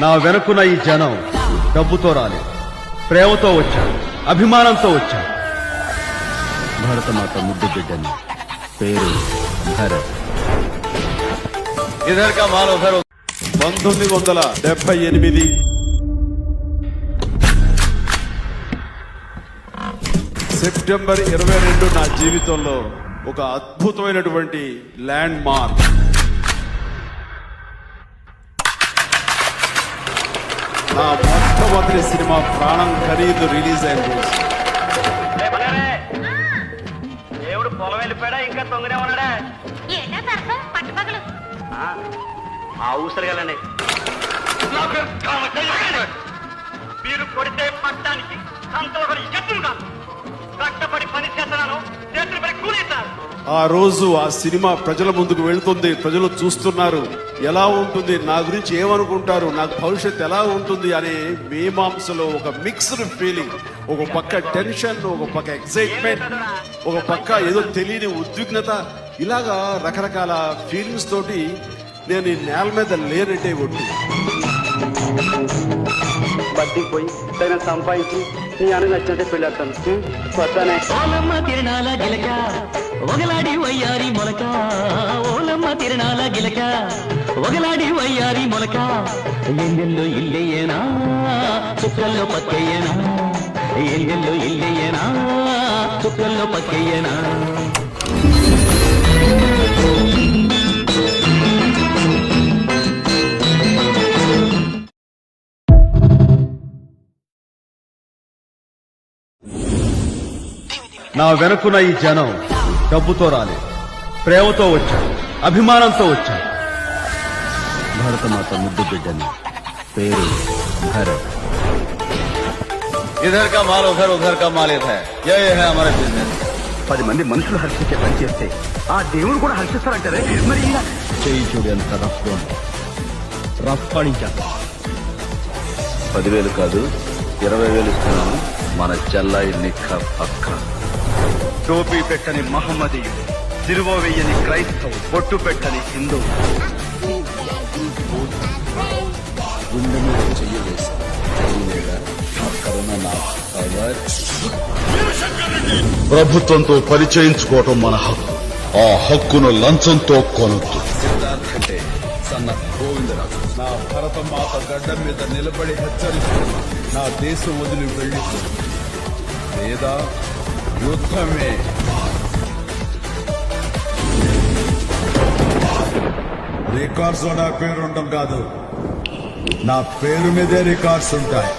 నా వెనుకున్న ఈ జనం డబ్బుతో రాలేదు, ప్రేమతో వచ్చారు, అభిమానంతో వచ్చారు. భరతమాత ముద్దు బిడ్డని, పేరు భరత్. ఇధర్ కా మాల్ ఉధర్. 1978 సెప్టెంబర్ 22 నా జీవితంలో ఒక అద్భుతమైనటువంటి ల్యాండ్ మార్క్. నా మొట్టమొదటి సినిమా ప్రాణం ఖరీదు రిలీజ్ అయిన రోజు. దేవుడు పొలం వెళ్ళిపోయాడా ఇంకా తొంగనే ఉన్నాడా? ఆ ఊసరగాలండి మీరు కొడితే పట్టడానికి సంతలో ఎత్తుగా కష్టపడి పని చేస్తున్నాను, చేతులు పడి కూలీస్తారు. ఆ రోజు ఆ సినిమా ప్రజల ముందుకు వెళ్తుంది, ప్రజలు చూస్తున్నారు. ఎలా ఉంటుంది, నా గురించి ఏమనుకుంటారు, నాకు భవిష్యత్తు ఎలా ఉంటుంది అనే మీమాంసలో ఒక మిక్స్డ్ ఫీలింగ్. ఒక పక్క టెన్షన్, ఒక పక్క ఎక్సైట్మెంట్, ఒక పక్క ఏదో తెలియని ఉద్విగ్నత. ఇలాగా రకరకాల ఫీలింగ్స్ తోటి నేను ఈ నేల మీద లేనట్టే కొట్టి బట్టికి పోయి తగిన సంపాదించి నీ అని నచ్చినట్టే పెళ్ళాడతాను. కొత్తనే ఓలమ్మ తిరణాల గిలక ఒగలాడి వయ్యారి మొలక, ఓలమ్మ తిరణాల గిలక ఒగలాడి వయ్యారి మొలక, ఎల్లెల్లో ఇల్లయ్యేనా చుక్కల్లో పక్కయ్యేనా, ఎల్లెల్లో ఇల్లయ్యేనా చుక్కల్లో పక్కయ్యేనా. నా వెనుకున్న ఈ జనం డబ్బుతో రాలేదు, ప్రేమతో వచ్చారు, అభిమానంతో వచ్చారు. భరతమాత ముద్దు బిడ్డని, పేరు భరత్. ఇధర్ కా మాల్ ఉధర్, ఉధర్ కా మాల్ ఇధర్. యే హై హమారా బిజినెస్. 10 మంది మనుషులు హర్షించే పని చేస్తే ఆ దేవుడు కూడా హర్షిస్తారంటారే. మరి చేయి చూడు ఎంత రఫ్ పాడించాను. 10,000 కాదు 20,000 ఇస్తున్నాను. మన చెల్లాయి నిక్క పక్క. టోపీ పెట్టని మహమ్మదీయుడు, సిలువ వెయ్యని క్రైస్తవు, బొట్టు పెట్టని హిందూ. గుండె మీద చెయ్యి వేసి ప్రభుత్వంతో పరిచయించుకోవటం మన హక్కు. ఆ హక్కును లంచంతో కొనొద్దు. అంటే సన్న గోవిందరాజు. నా భరతమాత గడ్డ మీద నిలబడి హెచ్చరిస్తున్నా, నా దేశం వదిలి వెళ్ళి లేదా యుద్ధమే. రికార్డ్స్ లో నా పేరు ఉండడం కాదు, నా పేరు మీదే రికార్డ్స్ ఉంటాయి.